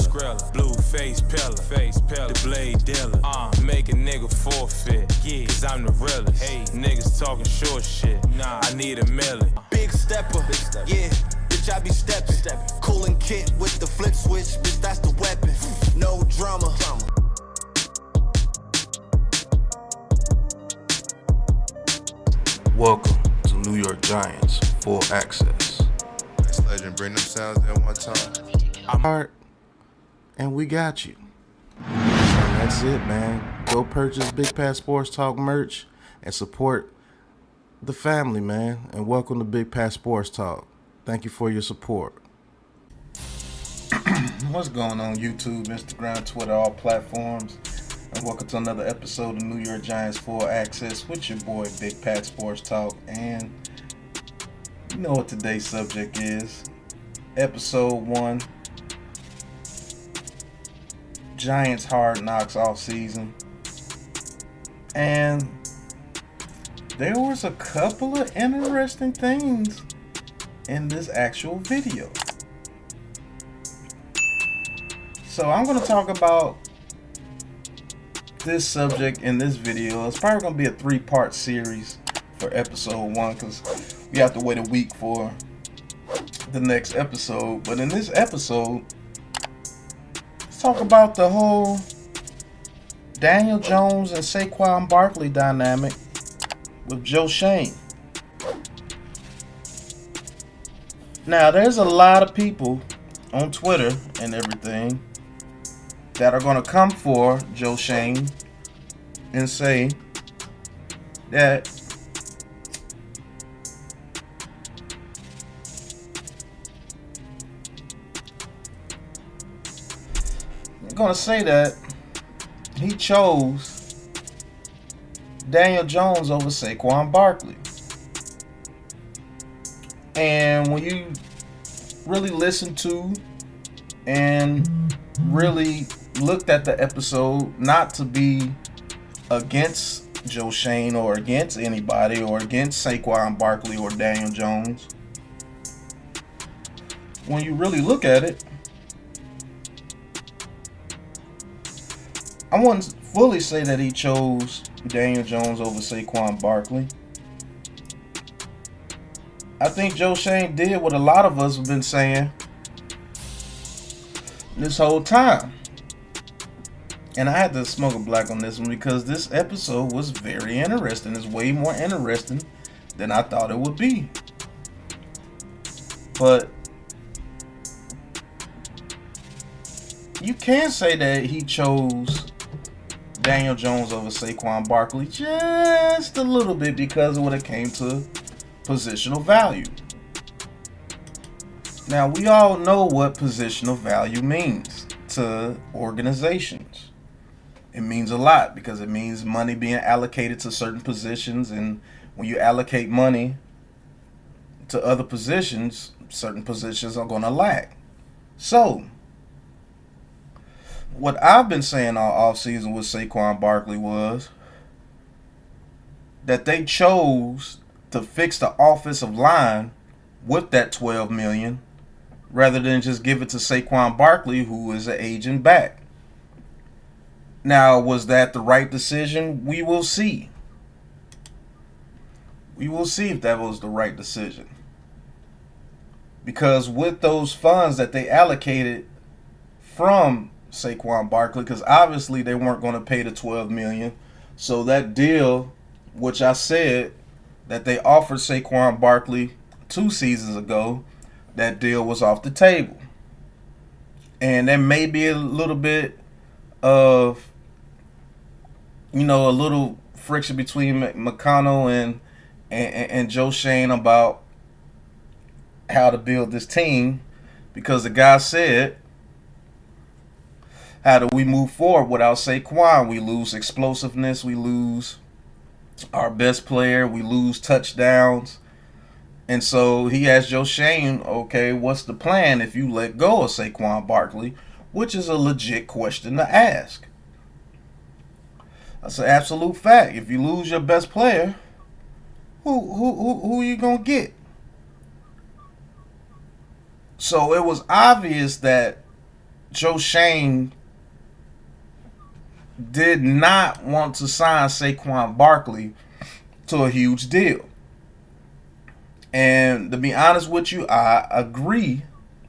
Skrilla, blue face pillar, the blade dealer. Make a nigga forfeit, yeah, cause I'm the realest. Hey, niggas talking short shit, nah, I need a million. Big stepper, yeah, bitch, I be steppin'. Coolin' kit with the flip switch, bitch, that's the weapon. No drama. Welcome to New York Giants Full Access. Nice legend, bring them sounds in one time. I'm hard, and we got you. And that's it, man. Go purchase Big Pat Sports Talk merch and support the family, man. And welcome to Big Pat Sports Talk. Thank you for your support. What's going on, YouTube, Instagram, Twitter, all platforms? And welcome to another episode of New York Giants Full Access with your boy Big Pat Sports Talk. And you know what today's subject is. Episode 1. Giants hard knocks all season. And there was a couple of interesting things in this actual video. So I'm going to talk about this subject in this video. It's probably going to be a 3-part series for episode 1 because we have to wait a week for the next episode. But in this episode, let's talk about the whole Daniel Jones and Saquon Barkley dynamic with Joe Schoen. Now, there's a lot of people on Twitter and everything that are going to come for Joe Schoen and say that they're going to say that he chose Daniel Jones over Saquon Barkley. And when you really listen to and really looked at the episode, not to be against Joe Schoen or against anybody or against Saquon Barkley or Daniel Jones, when you really look at it, I wouldn't fully say that he chose Daniel Jones over Saquon Barkley. I think Joe Schoen did what a lot of us have been saying this whole time. And I had to smoke a black on this one because this episode was very interesting. It's way more interesting than I thought it would be. But you can say that he chose Daniel Jones over Saquon Barkley just a little bit because of when it came to positional value. Now, we all know what positional value means to organizations. It means a lot because it means money being allocated to certain positions, and when you allocate money to other positions, certain positions are going to lack. So, what I've been saying all offseason with Saquon Barkley was that they chose to fix the offensive line with that $12 million rather than just give it to Saquon Barkley, who is an aging back. Now, was that the right decision? We will see. We will see if that was the right decision. Because with those funds that they allocated from Saquon Barkley, because obviously they weren't going to pay the $12 million. So that deal, which I said that they offered Saquon Barkley 2 seasons ago, that deal was off the table. And there may be a little bit of, a little friction between McConnell and Joe Schoen about how to build this team, because the guy said, how do we move forward without Saquon? We lose explosiveness, we lose our best player, we lose touchdowns. And so he asked Joe Schoen, okay, what's the plan if you let go of Saquon Barkley? Which is a legit question to ask. That's an absolute fact. If you lose your best player, who are you going to get? So it was obvious that Joe Shane did not want to sign Saquon Barkley to a huge deal. And to be honest with you, I agree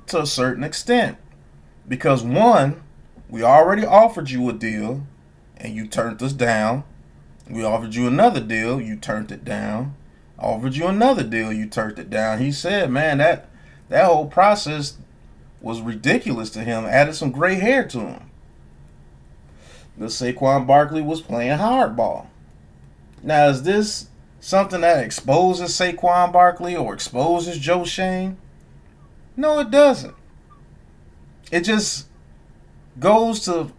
to a certain extent. Because one, we already offered you a deal and you turned us down. We offered you another deal, you turned it down. Offered you another deal, you turned it down. He said, man, that whole process was ridiculous to him. Added some gray hair to him. The Saquon Barkley was playing hardball. Now, is this something that exposes Saquon Barkley or exposes Joe Shane? No, it doesn't. It just goes to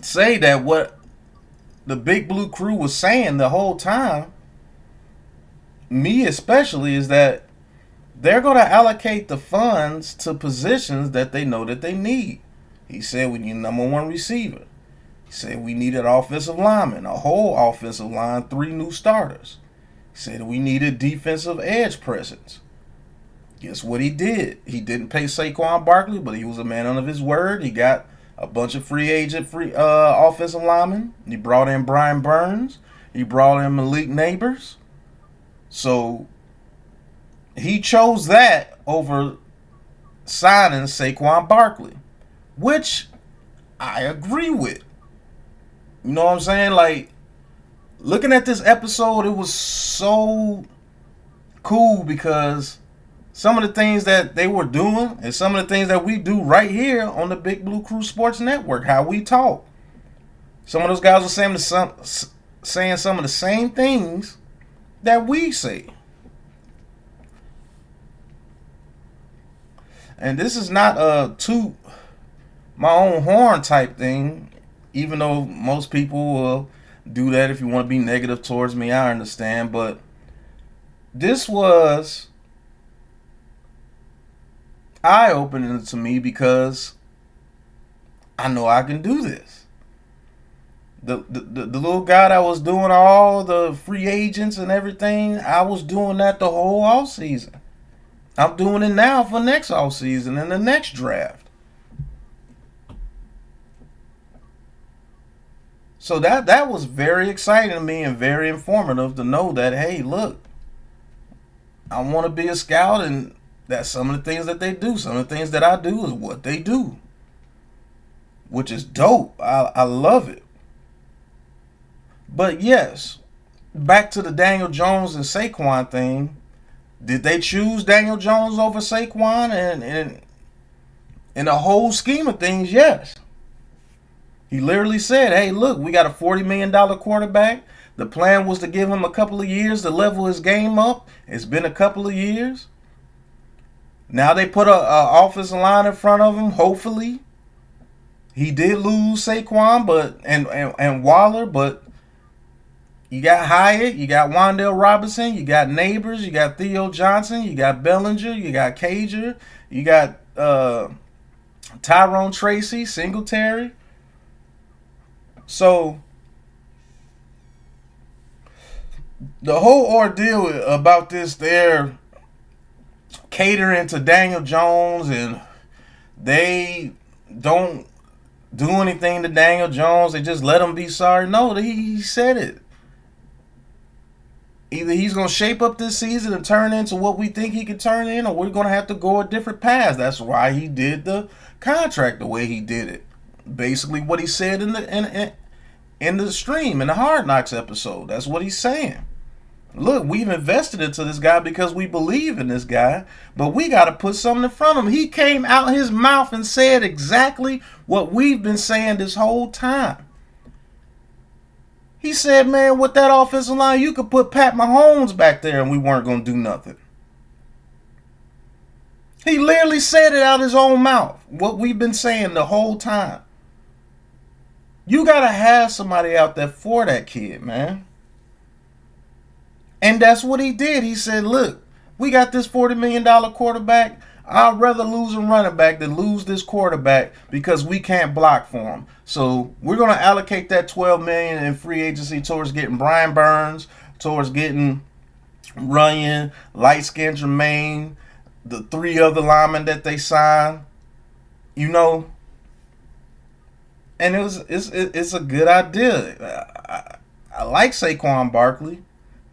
say that what the Big Blue Crew was saying the whole time, me especially, is that they're going to allocate the funds to positions that they know that they need. He said we need a number one receiver. He said we needed offensive linemen, a whole offensive line, 3 new starters. He said we needed defensive edge presence. Guess what he did? He didn't pay Saquon Barkley, but he was a man of his word. He got a bunch of free agent offensive linemen. He brought in Brian Burns. He brought in Malik Neighbors. So he chose that over signing Saquon Barkley, which I agree with. You know what I'm saying? Like, looking at this episode, it was so cool because some of the things that they were doing and some of the things that we do right here on the Big Blue Crew Sports Network, how we talk. Some of those guys were saying some of the same things that we say. And this is not a toot my own horn type thing, even though most people will do that if you want to be negative towards me. I understand, but this was eye-opening to me because I know I can do this. The little guy that was doing all the free agents and everything, I was doing that the whole offseason. I'm doing it now for next offseason and the next draft. So that was very exciting to me and very informative to know that, hey, look, I want to be a scout, and that's some of the things that they do. Some of the things that I do is what they do, which is dope. I love it. But yes, back to the Daniel Jones and Saquon thing. Did they choose Daniel Jones over Saquon? And in the whole scheme of things, yes. He literally said, hey, look, we got a $40 million quarterback. The plan was to give him a couple of years to level his game up. It's been a couple of years. Now they put a offensive line in front of him, hopefully. He did lose Saquon and Waller, but you got Hyatt, you got Wan'Dale Robinson, you got Neighbors, you got Theo Johnson, you got Bellinger, you got Cager, you got Tyrone Tracy, Singletary. So the whole ordeal about this, they're catering to Daniel Jones and they don't do anything to Daniel Jones. They just let him be sorry. No, he said it. Either he's going to shape up this season and turn into what we think he can turn in, or we're going to have to go a different path. That's why he did the contract the way he did it. Basically what he said in the stream, in the Hard Knocks episode. That's what he's saying. Look, we've invested into this guy because we believe in this guy, but we got to put something in front of him. He came out his mouth and said exactly what we've been saying this whole time. He said, man, with that offensive line, you could put Pat Mahomes back there and we weren't going to do nothing. He literally said it out his own mouth, what we've been saying the whole time. You got to have somebody out there for that kid, man. And that's what he did. He said, look, we got this $40 million quarterback. I'd rather lose a running back than lose this quarterback because we can't block for him. So we're going to allocate that $12 million in free agency towards getting Brian Burns, towards getting Runyon, light-skinned Jermaine, the 3 other linemen that they signed. you know, and it's a good idea. I like Saquon Barkley,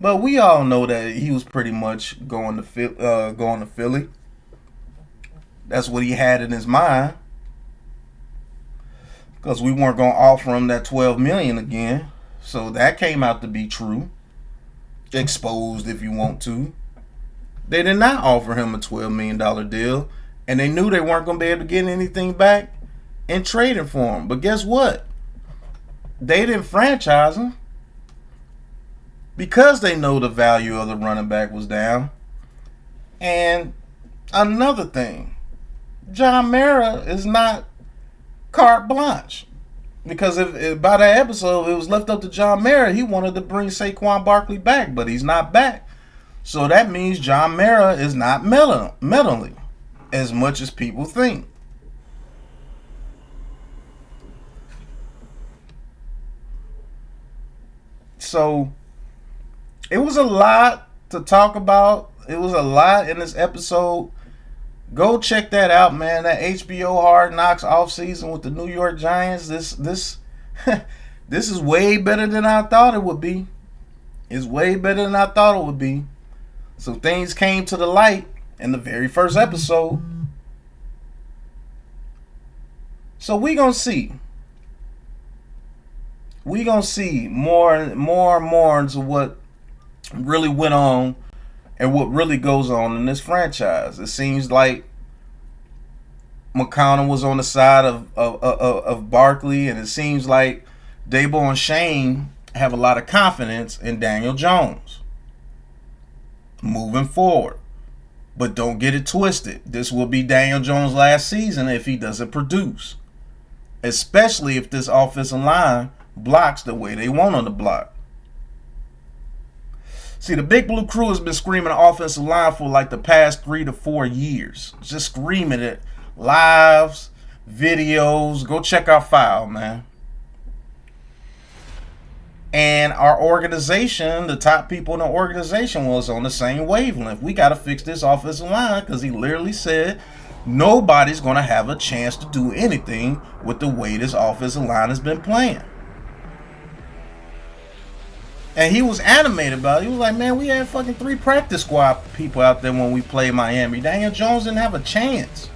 but we all know that he was pretty much going to Philly. That's what he had in his mind, because we weren't going to offer him that $12 million again. So that came out to be true. Exposed, if you want to. They did not offer him a $12 million deal, and they knew they weren't going to be able to get anything back in trading for him. But guess what? They didn't franchise him because they know the value of the running back was down. And another thing, John Mara is not carte blanche. Because if by that episode it was left up to John Mara, he wanted to bring Saquon Barkley back, but he's not back. So that means John Mara is not meddling as much as people think. So it was a lot to talk about. It was a lot in this episode. Go check that out, man. That HBO Hard Knocks offseason with the New York Giants. This this is way better than I thought it would be. It's way better than I thought it would be. So things came to the light in the very first episode. So we gonna see. We gonna see more and more into what really went on and what really goes on in this franchise. It seems like McConnell was on the side of Barkley, and it seems like Dabo and Shane have a lot of confidence in Daniel Jones moving forward. But don't get it twisted. This will be Daniel Jones' last season if he doesn't produce. Especially if this offensive line blocks the way they want on the block. See, the Big Blue Crew has been screaming offensive line for like the past 3 to 4 years. Just screaming it. Lives, videos. Go check our file, man. And our organization, the top people in the organization was on the same wavelength. We got to fix this offensive line because he literally said nobody's going to have a chance to do anything with the way this offensive line has been playing. And he was animated about it. He was like, man, we had fucking 3 practice squad people out there when we played Miami. Daniel Jones didn't have a chance.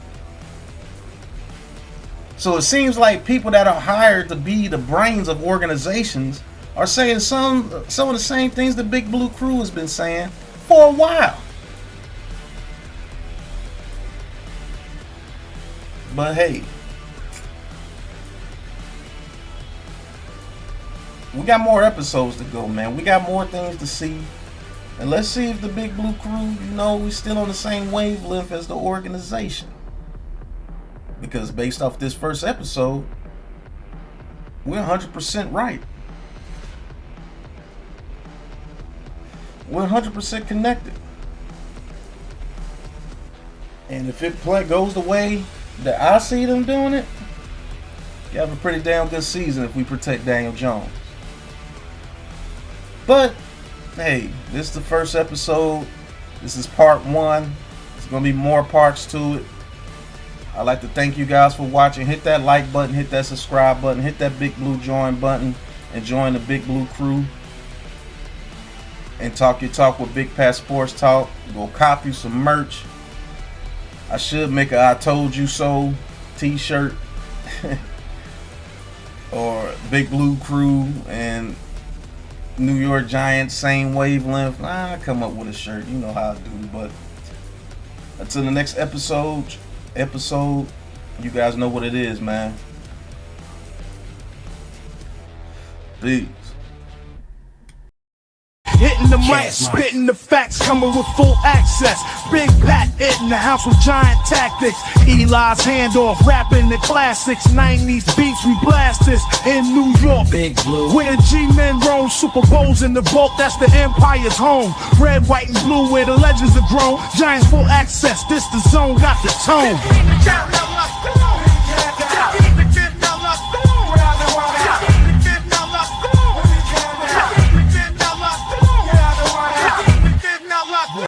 So it seems like people that are hired to be the brains of organizations are saying some of the same things the Big Blue Crew has been saying for a while. But hey, we got more episodes to go, man. We got more things to see. And let's see if the Big Blue Crew, we still on the same wavelength as the organization. Because based off this first episode, we're 100% right. We're 100% connected. And if it goes the way that I see them doing it, you have a pretty damn good season if we protect Daniel Jones. But, hey, this is the first episode. This is part 1. There's going to be more parts to it. I'd like to thank you guys for watching. Hit that like button, hit that subscribe button, hit that big blue join button, and join the Big Blue Crew. And talk your talk with Big Pat Sports Talk. Go cop you some merch. I should make a I Told You So t-shirt. Or Big Blue Crew and New York Giants, same wavelength. I come up with a shirt. You know how I do. But until the next episode, you guys know what it is, man. Peace. Hitting the mic, spitting the facts, coming with full access. Big Pat in the house with giant tactics. Eli's handoff, rapping the classics. 90s beats, we blast this in New York. Big Blue. Where the G-men roam, Super Bowls in the vault, that's the Empire's home. Red, white, and blue, where the legends are grown. Giants full access, this the zone, got the tone.